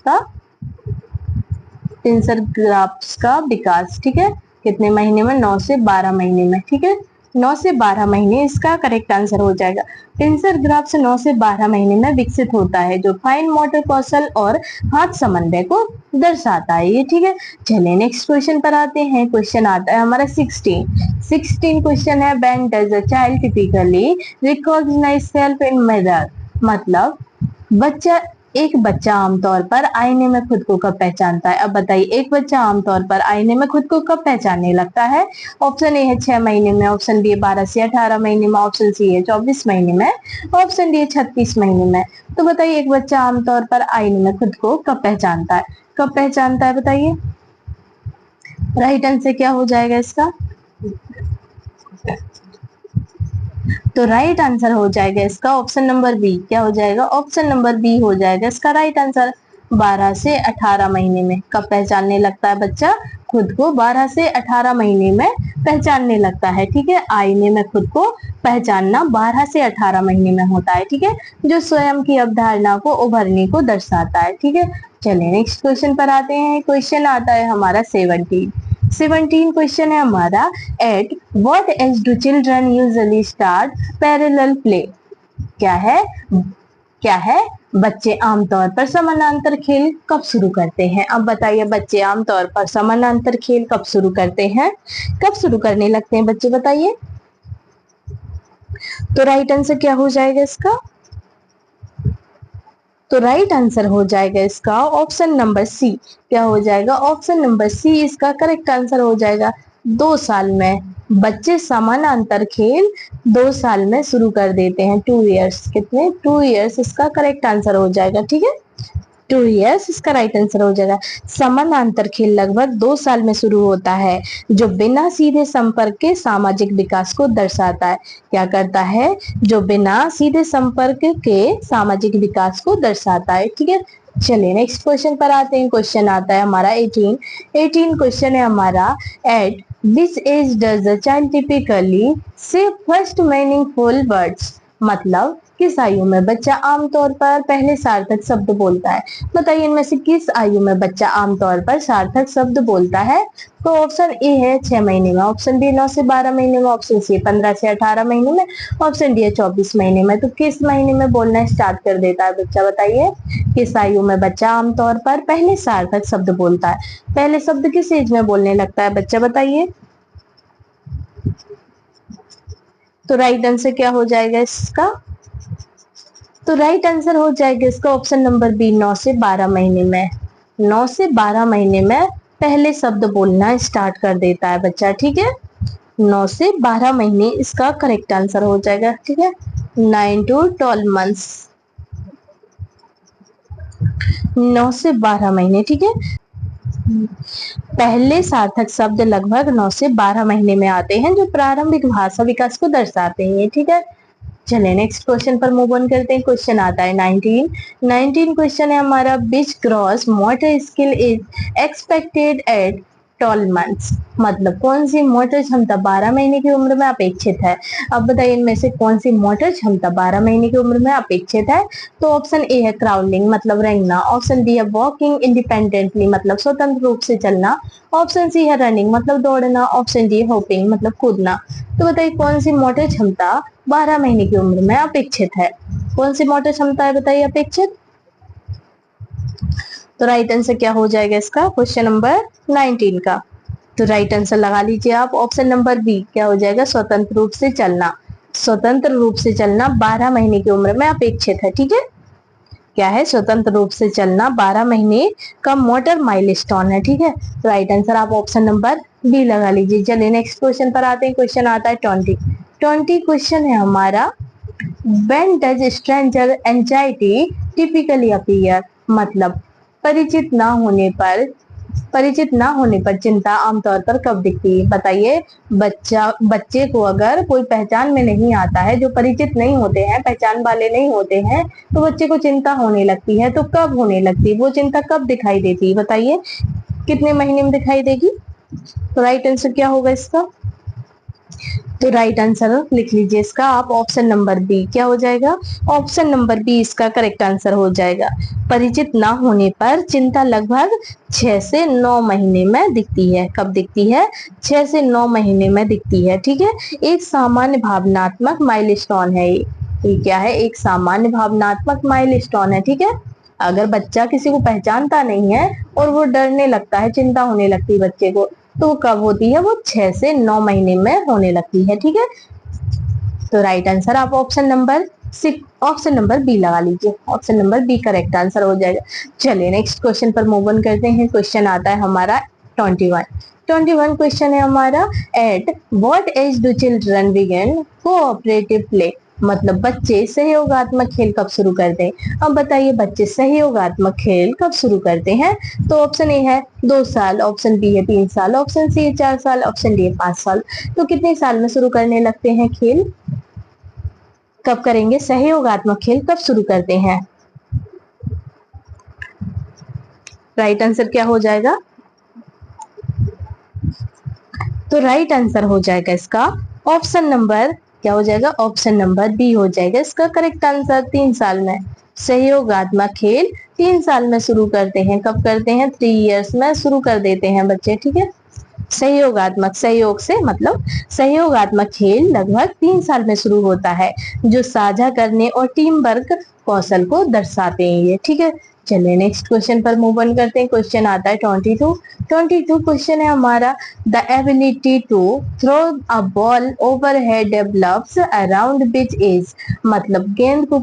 का विकास। ठीक है, कितने महीने में, 9 से 12 महीने में। ठीक है, 9 से 12 महीने इसका करेक्ट आंसर हो जाएगा। पिंसर ग्राफ्स 9 से 12 महीने में विकसित होता है, जो फाइन मोटर कौशल और हाथ समन्वय को दर्शाता है ये। ठीक है, चलिए नेक्स्ट क्वेश्चन पर आते हैं। क्वेश्चन आता है हमारा 16 क्वेश्चन है, when does a child typically recognise self in mirror. मतलब एक बच्चा आमतौर पर आईने में खुद को कब पहचानता है। अब बताइए एक बच्चा आमतौर पर आईने में खुद को कब पहचानने लगता है। ऑप्शन ए है 6 महीने में, ऑप्शन बी 12 से 18 महीने में, ऑप्शन सी है 24 महीने में, ऑप्शन डी है 36 महीने में। तो बताइए एक बच्चा आमतौर पर आईने में खुद को कब पहचानता है, कब पहचानता है बताइए। राइट आंसर क्या हो जाएगा इसका, तो राइट आंसर हो जाएगा इसका ऑप्शन नंबर बी। क्या हो जाएगा, ऑप्शन नंबर बी हो जाएगा इसका राइट आंसर। 12 से 18 महीने में कब पहचानने लगता है बच्चा खुद को, 12 से 18 महीने में पहचानने लगता है। ठीक है, आईने में खुद को पहचानना 12 से 18 महीने में होता है। ठीक है, जो स्वयं की अवधारणा को उभरने को दर्शाता है। ठीक है, चलिए नेक्स्ट क्वेश्चन पर आते हैं। क्वेश्चन आता है हमारा 17 क्वेश्चन है हमारा, at what age do children usually start parallel play. क्या है बच्चे आमतौर पर समानांतर खेल कब शुरू करते हैं। अब बताइए बच्चे आमतौर पर समानांतर खेल कब शुरू करते हैं, कब शुरू करने लगते हैं बच्चे बताइए। तो राइट आंसर क्या हो जाएगा इसका, तो राइट आंसर हो जाएगा इसका ऑप्शन नंबर सी। क्या हो जाएगा, ऑप्शन नंबर सी इसका करेक्ट आंसर हो जाएगा। 2 साल में बच्चे समानांतर खेल 2 साल में शुरू कर देते हैं। 2 इयर्स, कितने, 2 इयर्स इसका करेक्ट आंसर हो जाएगा। ठीक है, 2 इयर्स इसका राइट आंसर हो जाएगा। समानांतर खेल लगभग 2 साल में शुरू होता है, जो बिना सीधे संपर्क के सामाजिक विकास को दर्शाता है। क्या करता है, जो बिना सीधे संपर्क के सामाजिक विकास को दर्शाता है। ठीक है, चलिए नेक्स्ट क्वेश्चन पर आते हैं। क्वेश्चन आता है हमारा 18 क्वेश्चन है हमारा, at which age does the child typically say first meaningful words, मतलब किस आयु में बच्चा आमतौर पर पहले सार्थक शब्द बोलता है। बताइए इनमें से किस आयु में बच्चा आमतौर पर सार्थक शब्द बोलता है। तो ऑप्शन ए है 6 महीने में, ऑप्शन बी 9 से 12 महीने में, ऑप्शन सी 15 से 18 महीने में, ऑप्शन डी है 24 महीने में। तो किस महीने में बोलना स्टार्ट कर देता है बच्चा, बताइए किस आयु में बच्चा आमतौर पर पहले सार्थक शब्द बोलता है। पहले शब्द किस एज में बोलने लगता है बच्चा, बताइए। तो राइट आंसर क्या हो जाएगा इसका, तो राइट आंसर हो जाएगा इसका ऑप्शन नंबर बी 9 से 12 महीने में। 9 से 12 महीने में पहले शब्द बोलना स्टार्ट कर देता है बच्चा, ठीक है। 9 से 12 महीने इसका करेक्ट आंसर हो जाएगा, ठीक है। 9 to 12 मंथ्स, 9 से 12 महीने, ठीक है। पहले सार्थक शब्द लगभग 9 से 12 महीने में आते हैं, जो प्रारंभिक भाषा विकास को दर्शाते हैं, ठीक है। चलिए नेक्स्ट क्वेश्चन पर मूव ऑन करते हैं। क्वेश्चन आता है 19 क्वेश्चन है हमारा, which gross motor skill is expected at 12 months, मतलब कौन सी मोटर क्षमता 12 महीने की उम्र में अपेक्षित है। अब बताइए इनमें से कौन सी मोटर क्षमता 12 महीने की उम्र में अपेक्षित है। तो ऑप्शन ए है क्राउलिंग, मतलब रेंगना, ऑप्शन बी है वॉकिंग इंडिपेंडेंटली, मतलब स्वतंत्र रूप से चलना, ऑप्शन सी है रनिंग, मतलब दौड़ना, ऑप्शन डी होपिंग, मतलब कूदना। तो बताइए कौन सी मोटर क्षमता 12 महीने की उम्र में अपेक्षित है, कौन सी मोटर क्षमता है बताइए अपेक्षित। तो राइट आंसर क्या हो जाएगा इसका क्वेश्चन नंबर 19 का। तो राइट आंसर लगा लीजिए आप, ऑप्शन नंबर बी क्या हो जाएगा, स्वतंत्र रूप से चलना। स्वतंत्र रूप से चलना 12 महीने की उम्र में अपेक्षित है, ठीक है। क्या है, स्वतंत्र रूप से चलना 12 महीने का मोटर माइलस्टोन है, ठीक है। राइट आंसर आप ऑप्शन नंबर बी लगा लीजिए। चलिए नेक्स्ट क्वेश्चन पर आते हैं। क्वेश्चन आता है 20 क्वेश्चन है हमारा, when does stranger anxiety typically appear, मतलब परिचित ना होने पर चिंता आमतौर पर कब दिखती है। बताइए बच्चे को अगर कोई पहचान में नहीं आता है, जो परिचित नहीं होते हैं, पहचान वाले नहीं होते हैं, तो बच्चे को चिंता होने लगती है। तो कब होने लगती है वो चिंता, कब दिखाई देती है बताइए, कितने महीने में दिखाई देगी। तो राइट आंसर क्या होगा इसका, तो राइट आंसर लिख लीजिए इसका आप, ऑप्शन नंबर बी क्या हो जाएगा, ऑप्शन नंबर बी इसका करेक्ट आंसर हो जाएगा। परिचित ना होने पर चिंता लगभग 6 से 9 महीने में दिखती है। कब दिखती है, 6 से 9 महीने में दिखती है, ठीक है। एक सामान्य भावनात्मक माइलस्टोन है ये क्या है, एक सामान्य भावनात्मक माइलस्टोन है, ठीक है। अगर बच्चा किसी को पहचानता नहीं है और वो डरने लगता है, चिंता होने लगती है बच्चे को, तो वो कब होती है, वो 6 से 9 महीने में होने लगती है, ठीक है। तो राइट आंसर आप ऑप्शन नंबर बी लगा लीजिए, option number B correct answer हो जाएगा। चलिए नेक्स्ट क्वेश्चन पर मूव ऑन करते हैं। क्वेश्चन आता है हमारा 21 क्वेश्चन है हमारा, at what age do children begin cooperative play, मतलब बच्चे सहयोगात्मक खेल कब शुरू करते हैं। अब बताइए बच्चे सहयोगात्मक खेल कब शुरू करते हैं। तो ऑप्शन ए है 2 साल, ऑप्शन बी है 3 साल, ऑप्शन सी है 4 साल, ऑप्शन डी है 5 साल। तो कितने साल में शुरू करने लगते हैं खेल, कब करेंगे, सहयोगात्मक खेल कब शुरू करते हैं। राइट आंसर क्या हो जाएगा, तो राइट आंसर हो जाएगा इसका ऑप्शन नंबर क्या हो जाएगा, ऑप्शन नंबर बी हो जाएगा इसका करेक्ट आंसर। 3 साल में सहयोगात्मक खेल 3 साल में शुरू करते हैं। कब करते हैं, 3 इयर्स में शुरू कर देते हैं बच्चे, ठीक है। सहयोग से मतलब सहयोगात्मक खेल लगभग 3 साल में शुरू होता है, जो साझा करने और टीम वर्क कौशल को दर्शाते हैं ये, ठीक है। चलिए नेक्स्ट क्वेश्चन पर मूव ऑन करते हैं। क्वेश्चन आता है 22 क्वेश्चन है हमारा, the ability to throw a ball overhead develops around which age, मतलब गेंद को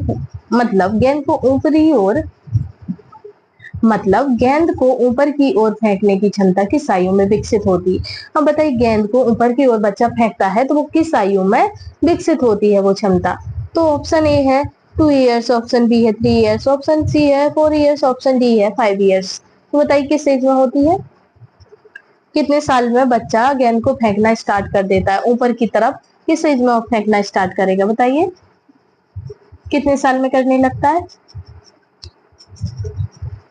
ऊपर की ओर फेंकने की क्षमता किस आयु में विकसित होती है। अब बताइए गेंद को ऊपर की ओर बच्चा फेंकता है तो वो किस आयु में विकसित होती है वो क्षमता। तो ऑप्शन ए है 2 इयर्स, ऑप्शन बी है 3 इयर्स, ऑप्शन सी है 4 इयर्स, ऑप्शन डी है 5 इयर्स। तो बताइए किस एज में होती है, कितने साल में बच्चा गेंद को फेंकना स्टार्ट कर देता है ऊपर की तरफ, किस एज में वो फेंकना स्टार्ट करेगा बताइए, कितने साल में करने लगता है।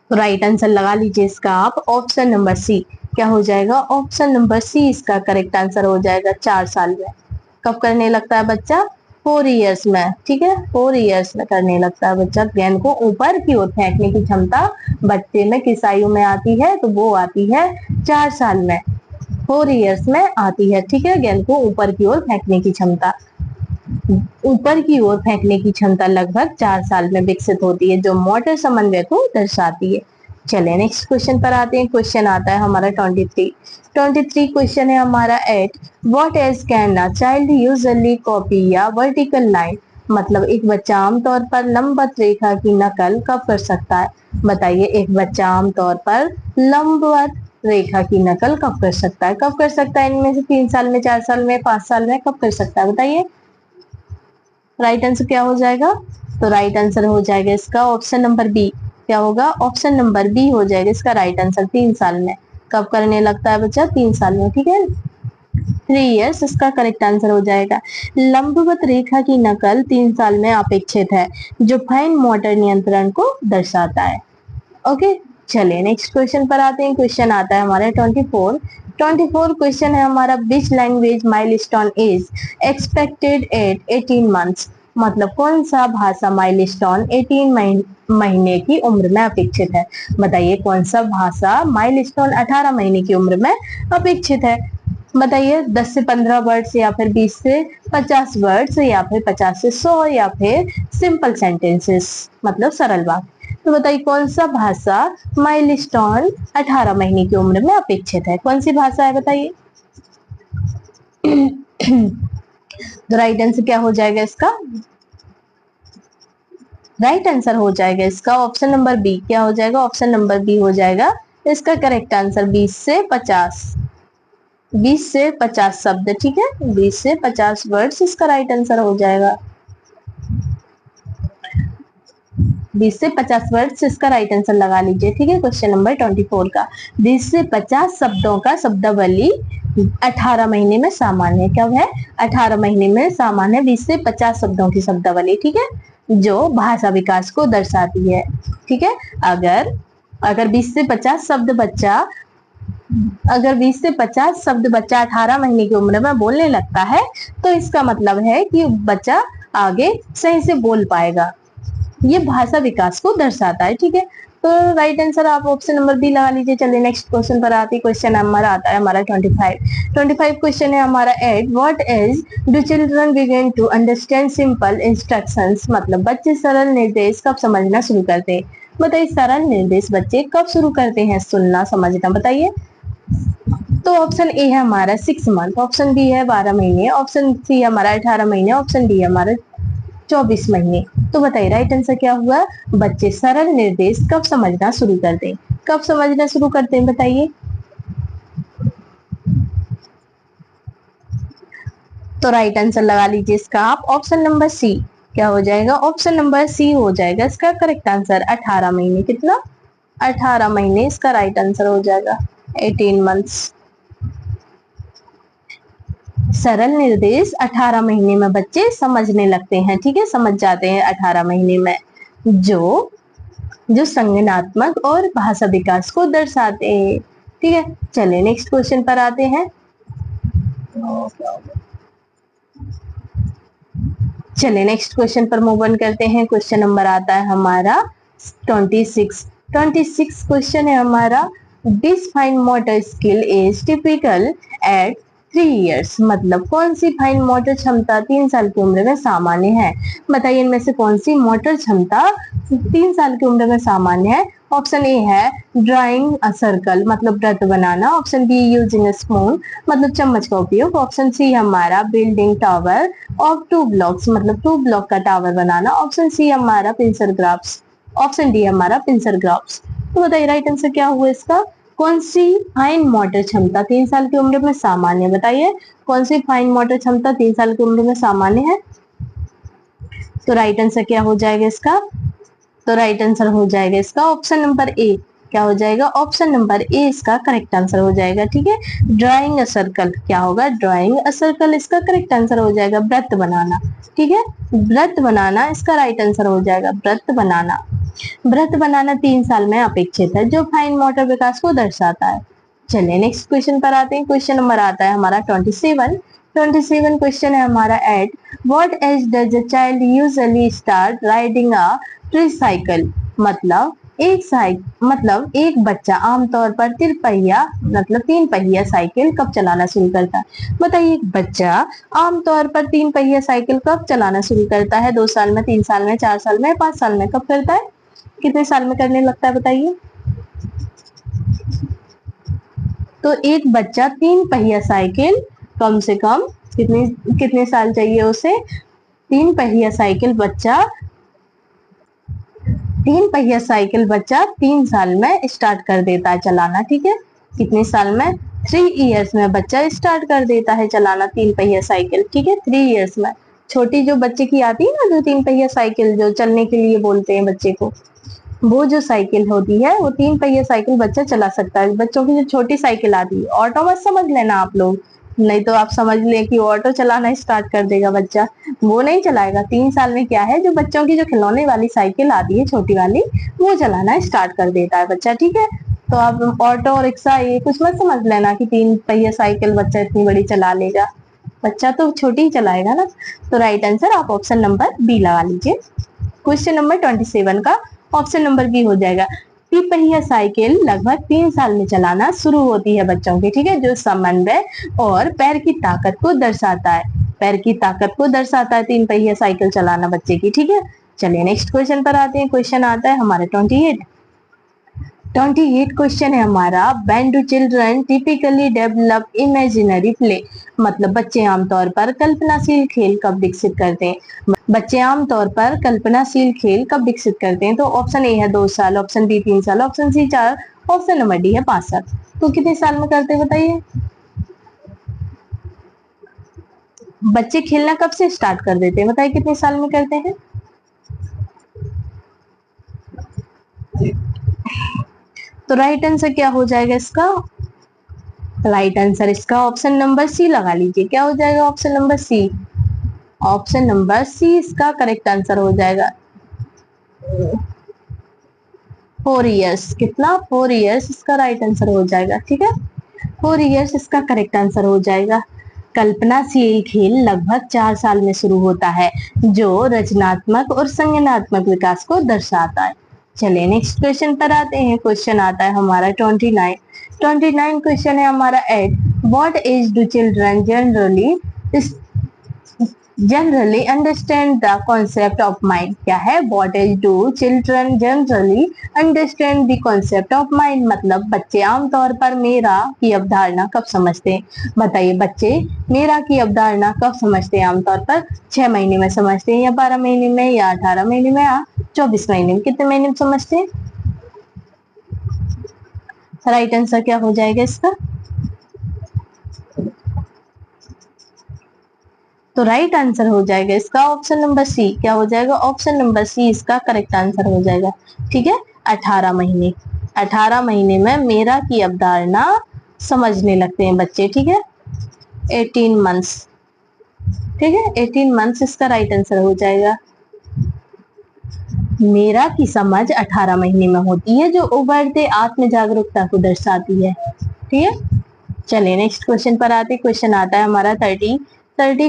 तो राइट आंसर लगा लीजिए इसका आप ऑप्शन नंबर सी। क्या हो जाएगा? ऑप्शन नंबर सी इसका करेक्ट आंसर हो जाएगा। 4 साल में। कब करने लगता है बच्चा? 4 इयर्स में। ठीक है, 4 इयर्स में करने लगता है बच्चा। गेंद को ऊपर की ओर फेंकने की क्षमता बच्चे में किस आयु में आती है? तो वो आती है 4 साल में। 4 इयर्स में आती है। ठीक है, गेंद को ऊपर की ओर फेंकने की क्षमता, ऊपर की ओर फेंकने की क्षमता लगभग 4 साल में विकसित होती है, जो मोटर समन्वय को दर्शाती है। चलिए नेक्स्ट क्वेश्चन पर आते हैं। क्वेश्चन आता है हमारा 23 क्वेश्चन है हमारा। At what age can a child usually copy a vertical line, मतलब एक बच्चा आमतौर पर लंबवत रेखा की नकल कब कर सकता है? बताइए, एक बच्चा आमतौर पर लंबवत रेखा की नकल कब कर सकता है? कब कर सकता है इनमें से? 3 साल में, 4 साल में, 5 साल में? कब कर सकता है बताइए? राइट आंसर क्या हो जाएगा? तो राइट आंसर हो जाएगा इसका ऑप्शन नंबर बी। क्या होगा? ऑप्शन नंबर बी हो जाएगा इसका राइट आंसर। 3 साल में। कब करने लगता है बच्चा? 3 साल में। ठीक है, 3 इयर्स इसका करेक्ट आंसर हो जाएगा। लंबवत रेखा की नकल 3 साल में अपेक्षित है, जो फाइन मोटर नियंत्रण को दर्शाता है। ओके, चलिए नेक्स्ट क्वेश्चन पर आते हैं। क्वेश्चन आता है हमारे 24 क्वेश्चन है हमारा। Which language milestone is expected at 18 months, मतलब कौन सा भाषा माइलस्टोन 18 महीने की उम्र में अपेक्षित है? बताइए, कौन सा भाषा माइलस्टोन 18 महीने की उम्र में अपेक्षित है? बताइए, 10 से 15 वर्ड्स, या फिर 20 से 50 वर्ड्स, या फिर 50 से 100, या फिर सिंपल सेंटेंसेस, मतलब सरल वाक्य। तो बताइए, कौन सा भाषा माइलस्टोन 18 महीने की उम्र में अपेक्षित है? कौन सी भाषा है बताइए? तो राइट आंसर क्या हो जाएगा इसका? राइट आंसर हो जाएगा इसका ऑप्शन नंबर बी। क्या हो जाएगा? ऑप्शन नंबर बी हो जाएगा इसका करेक्ट आंसर। 20 से 50, 20 से 50 शब्द। ठीक है, 20 से 50 वर्ड्स इसका राइट आंसर हो जाएगा। 20 से 50 वर्ड्स इसका राइट आंसर लगा लीजिए। ठीक है, क्वेश्चन नंबर 24 का 20 से 50 शब्दों का शब्दावली 18 महीने में सामान्य है। कब है? 18 महीने में सामान्य 20 से 50 शब्दों की शब्दावली। ठीक है, जो भाषा विकास को दर्शाती है। ठीक है, अगर अगर 20 से 50 शब्द बच्चा अगर 20 से 50 शब्द बच्चा 18 महीने की उम्र में बोलने लगता है, तो इसका मतलब है कि बच्चा आगे सही से बोल पाएगा। ये भाषा विकास को दर्शाता है। ठीक है, तो राइट आंसर आप ऑप्शन नंबर बी लगा लीजिए। चलिए नेक्स्ट क्वेश्चन पर आते हैं। क्वेश्चन नंबर आता है हमारा 25 क्वेश्चन है हमारा। At what age do children begin to understand simple instructions, मतलब बच्चे सरल निर्देश कब समझना शुरू करते हैं? बताइए, सरल निर्देश बच्चे कब शुरू करते हैं सुनना समझना? बताइए। तो ऑप्शन ए है हमारा 6 मंथ, ऑप्शन बी है 12 महीने, ऑप्शन सी हमारा 18 महीने, ऑप्शन डी हमारा 24 महीने। तो बताइए राइट आंसर क्या हुआ? बच्चे सरल निर्देश कब समझना शुरू करते हैं? कब समझना शुरू करते हैं बताइए? तो राइट आंसर लगा लीजिए इसका आप ऑप्शन नंबर सी। क्या हो जाएगा? ऑप्शन नंबर सी हो जाएगा इसका करेक्ट आंसर। 18 महीने। कितना? 18 महीने इसका राइट आंसर हो जाएगा। 18 मंथ्स। सरल निर्देश 18 महीने में बच्चे समझने लगते हैं। ठीक है, समझ जाते हैं 18 महीने में, जो जो संज्ञानात्मक और भाषा विकास को दर्शाते हैं। ठीक है, चलिए नेक्स्ट क्वेश्चन पर आते हैं। चलिए नेक्स्ट क्वेश्चन पर मूव ऑन करते हैं। क्वेश्चन नंबर आता है हमारा 26 क्वेश्चन है हमारा। This fine motor skill is typical at 3 years, मतलब कौन सी फाइन मोटर क्षमता 3 साल की उम्र में सामान्य है? बताइए, इनमें से कौन सी मोटर क्षमता 3 साल की उम्र में सामान्य है? ऑप्शन ए है ड्राइंग अ सर्कल, मतलब वृत्त बनाना, ऑप्शन बी यूजिंग स्पून, मतलब चम्मच का उपयोग, ऑप्शन सी हमारा बिल्डिंग टावर ऑफ 2 ब्लॉक्स, मतलब 2 ब्लॉक का टावर बनाना, ऑप्शन सी हमारा पिंसर ग्राफ्स, ऑप्शन डी हमारा पिंसर ग्राफ्स। तो बताइए राइट आंसर क्या हुआ इसका? कौन सी फाइन मोटर क्षमता 3 साल की उम्र में सामान्य? बताइए, कौन सी फाइन मोटर क्षमता 3 साल की उम्र में सामान्य है? तो राइट आंसर क्या हो जाएगा इसका? तो राइट आंसर हो जाएगा इसका ऑप्शन नंबर ए। क्या हो जाएगा? ऑप्शन नंबर ए इसका करेक्ट आंसर हो जाएगा। ठीक है, ड्राइंग अ सर्कल। क्या होगा? ड्राइंग अ सर्कल इसका करेक्ट आंसर हो जाएगा। वृत्त बनाना। ठीक है, वृत्त बनाना इसका राइट आंसर हो जाएगा। वृत्त बनाना। व्रत बनाना 3 साल में अपेक्षित है, जो फाइन मोटर विकास को दर्शाता है। चलिए नेक्स्ट क्वेश्चन पर आते हैं। क्वेश्चन नंबर आता है हमारा 27 क्वेश्चन है हमारा at what age does a child usually start riding a tricycle. मतलब एक बच्चा आमतौर पर तीन पहिया साइकिल कब चलाना शुरू करता है। बताइए एक बच्चा आमतौर पर 3 पहिया साइकिल कब चलाना शुरू करता है? 2 साल में, 3 साल में, 4 साल में, 5 साल में, कब करता है? कितने साल में करने लगता है बताइए? तो एक बच्चा 3 पहिया साइकिल कम से कम कितने साल चाहिए उसे? 3 पहिया साइकिल बच्चा 3 साल में स्टार्ट कर देता है चलाना। ठीक है, कितने साल में? 3 इयर्स में बच्चा स्टार्ट कर देता है चलाना 3 पहिया साइकिल। ठीक है, 3 इयर्स में। छोटी जो बच्चे की आती है ना, जो 3 पहिया साइकिल जो चलने के लिए बोलते हैं बच्चे को, वो जो साइकिल होती है वो 3 पहिया साइकिल बच्चा चला सकता है। बच्चों की जो छोटी साइकिल आती है, ऑटो मत समझ लेना आप लोग, नहीं तो आप समझ ले कि ऑटो चलाना स्टार्ट कर देगा बच्चा, वो नहीं चलाएगा। 3 साल में क्या है, जो बच्चों की जो खिलौने वाली साइकिल आती है छोटी वाली, वो चलाना स्टार्ट कर देता है बच्चा। ठीक है, तो आप ऑटो रिक्शा ये कुछ मत समझ लेना कि 3 पहिया साइकिल बच्चा इतनी बड़ी चला लेगा, बच्चा तो छोटी ही चलाएगा ना। तो राइट आंसर आप ऑप्शन नंबर बी लगा लीजिए। क्वेश्चन नंबर 27 का ऑप्शन नंबर बी हो जाएगा। 3 पहिया साइकिल लगभग 3 साल में चलाना शुरू होती है बच्चों की। ठीक है, जो समन्वय और पैर की ताकत को दर्शाता है। पैर की ताकत को दर्शाता है 3 पहिया साइकिल चलाना बच्चे की। ठीक है, चलिए नेक्स्ट क्वेश्चन पर आते हैं। क्वेश्चन आता है हमारे 28 क्वेश्चन है हमारा। When do children typically develop imaginary play. मतलब बच्चे आमतौर पर कल्पनाशील खेल कब विकसित करते हैं? बच्चे आमतौर पर कल्पनाशील खेल कब विकसित करते हैं? तो ऑप्शन ए है 2 साल, ऑप्शन बी 3 साल, option C 4, option number D है 5 साल। तो कितने साल में करते हैं बताइए? बच्चे खेलना कब से स्टार्ट कर देते हैं बताइए, कितने साल में करते हैं? तो राइट आंसर क्या हो जाएगा इसका? राइट आंसर इसका ऑप्शन नंबर सी लगा लीजिए। क्या हो जाएगा? Option number C. Option number C इसका करेक्ट आंसर हो जाएगा। 4 इयर्स। कितना? 4 इयर्स इसका राइट आंसर हो जाएगा। ठीक है, 4 इयर्स इसका करेक्ट आंसर हो जाएगा। कल्पनाशील खेल लगभग 4 साल में शुरू होता है, जो रचनात्मक और संज्ञानात्मक विकास को दर्शाता है। चलिए नेक्स्ट क्वेश्चन पर आते हैं। क्वेश्चन आता है हमारा 29 क्वेश्चन है हमारा at what age do children generally understand the concept of mind. क्या है? What age do children generally understand the concept of mind. मतलब बच्चे आमतौर पर मेरा की अवधारणा कब समझते हैं? बताइए, बच्चे मेरा की अवधारणा कब समझते हैं? आमतौर पर 6 महीने में समझते हैं, या 12 महीने में, या 18 महीने में, या 24 महीने में? कितने महीने में समझते हैं? राइट आंसर क्या हो जाएगा इसका? तो राइट आंसर हो जाएगा इसका ऑप्शन नंबर सी। क्या हो जाएगा? ऑप्शन नंबर सी इसका करेक्ट आंसर हो जाएगा। ठीक है, 18 महीने। 18 महीने में मेरा की अवधारणा समझने लगते हैं बच्चे। ठीक है, 18 मंथ्स। ठीक है, 18 मंथ्स इसका राइट आंसर हो जाएगा। मेरा की समझ 18 महीने में होती है, जो उभरते आत्म जागरूकता को दर्शाती है। ठीक है, चलिए नेक्स्ट क्वेश्चन पर आते। क्वेश्चन आता है हमारा 30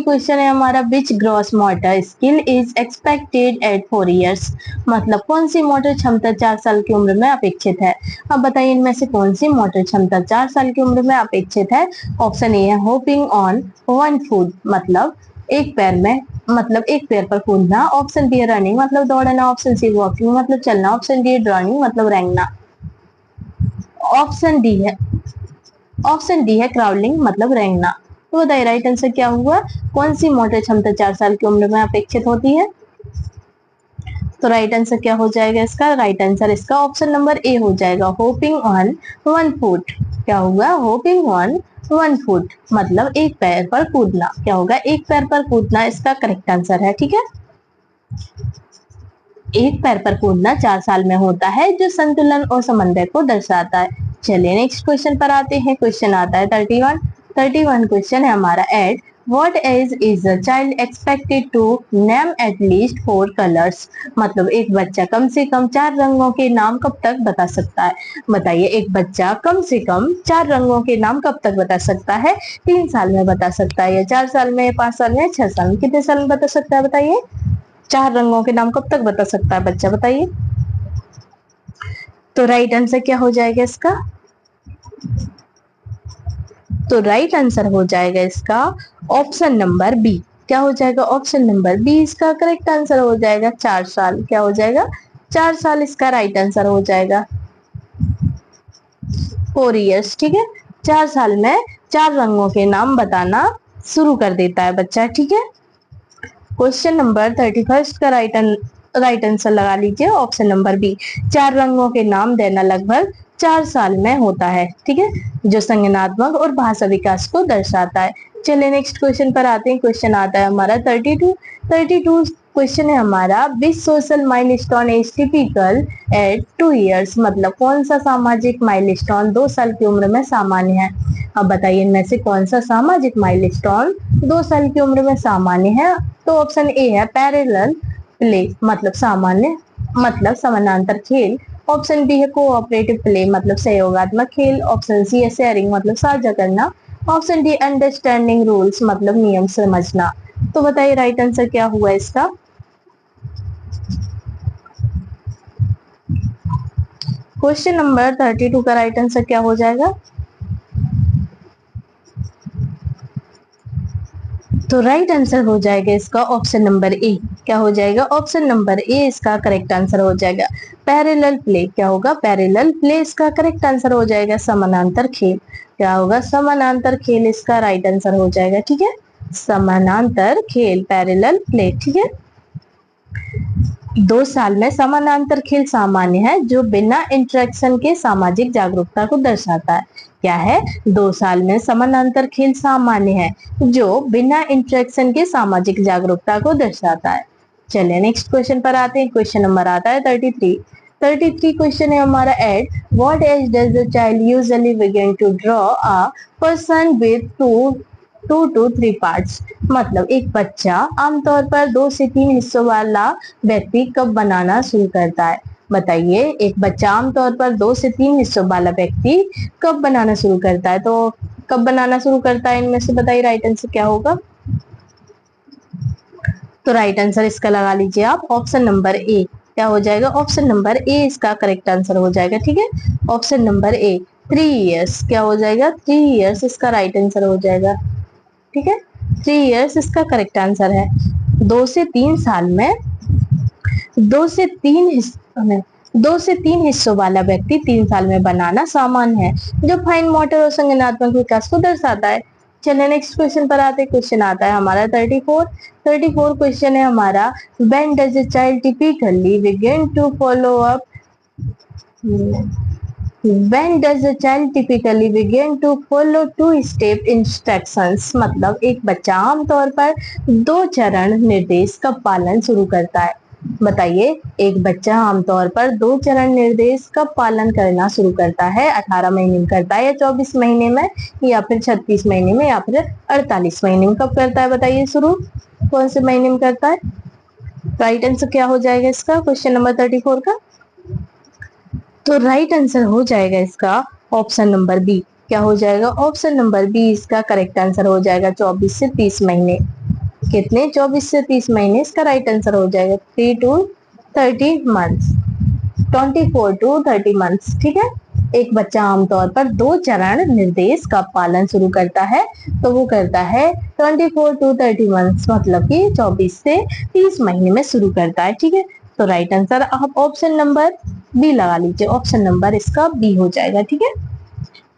क्वेश्चन है हमारा। Which gross motor skill is expected at 4 years. मतलब कौन सी मोटर क्षमता 4 साल की उम्र में अपेक्षित है? अब बताइए इनमें से कौन सी मोटर क्षमता 4 साल की उम्र में अपेक्षित है? ऑप्शन ए है होपिंग ऑन 1 फुट, मतलब एक पैर पर कूदना। ऑप्शन बी है रनिंग, मतलब दौड़ना। ऑप्शन सी वॉकिंग, मतलब चलना। ऑप्शन डी है ड्रॉइंग, मतलब रेंगना। ऑप्शन डी है क्राउलिंग, मतलब रेंगना। तो बताइए राइट आंसर क्या हुआ? कौन सी मोटर क्षमता 4 साल की उम्र में अपेक्षित होती है? तो राइट आंसर क्या हो जाएगा इसका? राइट आंसर इसका ऑप्शन नंबर ए हो जाएगा, होपिंग ऑन 1 फुट। क्या होगा? होपिंग ऑन 1 फुट, मतलब एक पैर पर कूदना। क्या होगा? एक पैर पर कूदना इसका करेक्ट आंसर है। ठीक है, एक पैर पर कूदना 4 साल में होता है, जो संतुलन और समन्वय को दर्शाता है। चलिए नेक्स्ट क्वेश्चन पर आते हैं। क्वेश्चन आता है 31 क्वेश्चन है हमारा eight What age is a child expected to name at least 4 colors? मतलब एक बच्चा कम से कम 4 रंगों के नाम कब तक बता सकता है? बताइए, एक बच्चा कम से कम 4 रंगों के नाम कब तक बता सकता है? 3 साल में बता सकता है, या 4 साल में, 5 साल में, 6 साल में? कितने साल में बता सकता है बताइए? 4 रंगों के नाम कब तक बता सकता है बच्चा, बताइए? तो राइट आंसर क्या हो जाएगा इसका? तो राइट आंसर हो जाएगा इसका ऑप्शन नंबर बी। क्या हो जाएगा? ऑप्शन नंबर बी इसका करेक्ट आंसर हो जाएगा। 4 साल। क्या हो जाएगा? 4 साल इसका राइट आंसर हो जाएगा। 4 years, ठीक है। 4 साल में 4 रंगों के नाम बताना शुरू कर देता है बच्चा, ठीक है। क्वेश्चन नंबर 31 का राइट आंसर लगा लीजिए, ऑप्शन नंबर बी। 4 रंगों के नाम देना लगभग 4 साल में होता है, ठीक है, जो संज्ञानात्मक और भाषा विकास को दर्शाता है। चलिए नेक्स्ट क्वेश्चन पर आते हैं। क्वेश्चन आता है हमारा 32 क्वेश्चन है हमारा, which social milestone is typical at 2 years? मतलब कौन सा सामाजिक माइलस्टोन 2 साल की उम्र में सामान्य है? अब बताइए इनमें से कौन सा सामाजिक माइलस्टोन 2 साल की उम्र में सामान्य है? तो ऑप्शन ए है पैरेलल प्ले, मतलब सामान्य, मतलब समानांतर खेल। ऑप्शन बी है कोऑपरेटिव प्ले, मतलब सहयोगात्मक खेल। ऑप्शन सी है शेयरिंग, मतलब साझा करना। ऑप्शन डी अंडरस्टैंडिंग रूल्स, मतलब नियम समझना। तो बताइए राइट आंसर क्या हुआ इसका? क्वेश्चन नंबर 32 का राइट आंसर क्या हो जाएगा? तो राइट आंसर हो जाएगा इसका ऑप्शन नंबर ए। क्या हो जाएगा? ऑप्शन नंबर ए इसका करेक्ट आंसर हो जाएगा। पैरेलल प्ले क्या होगा? पैरेलल प्ले इसका करेक्ट आंसर हो जाएगा। समानांतर खेल क्या होगा? समानांतर खेल इसका राइट आंसर हो जाएगा, ठीक है। समानांतर खेल, पैरेलल प्ले, ठीक है। 2 साल में समानांतर खेल सामान्य है, जो बिना इंटरेक्शन के सामाजिक जागरूकता को दर्शाता है। क्या है? 2 साल में समानांतर खेल सामान्य है, जो बिना इंटरेक्शन के सामाजिक जागरूकता को दर्शाता है। चलिए नेक्स्ट क्वेश्चन पर आते हैं। क्वेश्चन नंबर आता है 33 क्वेश्चन है हमारा, at what age does the child usually begin to draw a person with 2 to 3 parts? मतलब एक बच्चा आमतौर पर 2 से 3 हिस्सों वाला व्यक्ति कब बनाना शुरू करता है? बताइए, एक बच्चा आमतौर पर 2 से 3 हिस्सों वाला व्यक्ति कब बनाना शुरू करता है? तो कब बनाना शुरू करता है इनमें से? बताइए राइट आंसर क्या होगा? तो राइट आंसर इसका लगा लीजिए आप, ऑप्शन नंबर ए। क्या हो जाएगा? ऑप्शन नंबर ए इसका करेक्ट आंसर हो जाएगा, ठीक है। Option number A 3 years। क्या हो जाएगा? 3 years इसका राइट आंसर हो जाएगा, ठीक है। 3 years इसका करेक्ट आंसर है। 2 से 3 साल में 2 से 3 हिस्सों में 2 से 3 हिस्सों वाला व्यक्ति 3 साल में बनाना सामान्य है, जो फाइन मोटर और संज्ञानात्मक विकास को दर्शाता है। चलिए नेक्स्ट क्वेश्चन पर आते हैं। क्वेश्चन आता है हमारा 34 क्वेश्चन है हमारा, when does a child typically begin to follow up When does a child typically begin to follow 2 step instructions? मतलब एक बच्चा आमतौर पर 2 चरण निर्देश का पालन शुरू करता है। बताइए, एक बच्चा आमतौर पर 2 चरण निर्देश का पालन करना शुरू करता है? 18 महीने में करता है, या 24 महीने में, या फिर 36 महीने में, या फिर 48 महीने में? कब करता है बताइए शुरू? कौन से महीने में करता है? राइट आंसर क्या हो जाएगा इसका क्वेश्चन नंबर 34 का? तो राइट आंसर हो जाएगा इसका ऑप्शन नंबर बी। क्या हो जाएगा? ऑप्शन नंबर बी इसका करेक्ट आंसर हो जाएगा। 24 से 30 महीने। कितने? 24 से 30 महीने इसका राइट आंसर हो जाएगा। 3 to 30 मंथ्स, 24 to 30 मंथ्स, ठीक है। एक बच्चा आमतौर पर 2 चरण निर्देश का पालन शुरू करता है, तो वो करता है 24 to 30 मंथ्स, मतलब कि 24 से 30 महीने में शुरू करता है, ठीक है। तो राइट आंसर आप ऑप्शन नंबर बी लगा लीजिए, ऑप्शन नंबर इसका बी हो जाएगा, ठीक है।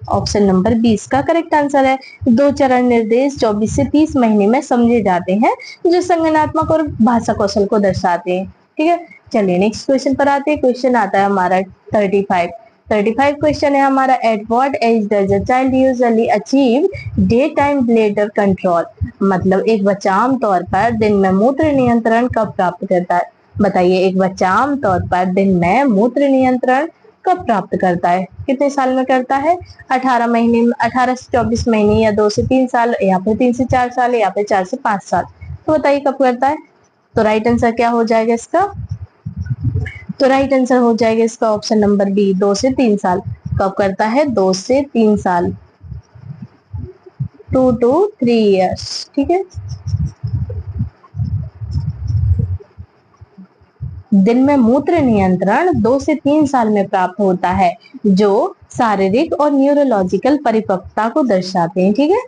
ऑप्शन नंबर 20 का करेक्ट आंसर है। 2 चरण निर्देश 24 से 30 महीने में समझे जाते हैं, जो संज्ञानात्मक और भाषा कौशल को दर्शाते हैं, ठीक है। चलिए नेक्स्ट क्वेश्चन पर आते हैं। क्वेश्चन आता है हमारा 35 क्वेश्चन है हमारा, at what age does a child usually achieve daytime bladder control? मतलब एक बच्चा आमतौर पर दिन में मूत्र नियंत्रण कब प्राप्त करता है? बताइए, एक बच्चा आमतौर पर दिन में मूत्र नियंत्रण कब प्राप्त करता है? कितने साल में करता है? 18 महीने में, 18 से 24 महीने, या 2 से 3 साल, या फिर 3 से 4 साल, या फिर 4 से 5 साल। तो बताइए कब करता है? तो राइट आंसर क्या हो जाएगा इसका? तो राइट आंसर हो जाएगा इसका ऑप्शन नंबर बी, 2 से 3 साल। कब करता है? 2 से 3 साल, 2 to 3 years। ठीक है। दिन में मूत्र नियंत्रण 2 से 3 साल में प्राप्त होता है, जो शारीरिक और न्यूरोलॉजिकल परिपक्वता को दर्शाते हैं। ठीक है।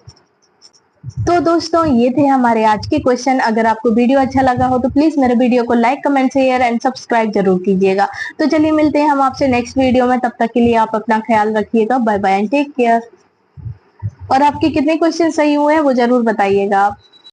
तो दोस्तों ये थे हमारे आज के क्वेश्चन। अगर आपको वीडियो अच्छा लगा हो तो प्लीज मेरे वीडियो को like, comment, share and subscribe जरूर कीजिएगा। तो चलिए मिलते हैं हम आपसे नेक्स्ट वीडियो में। तब तक के लिए आप अपना ख्याल रखिएगा। Bye bye and take care. और आपके कितने क्वेश्चन सही हुए हैं वो जरूर बताइएगा आप।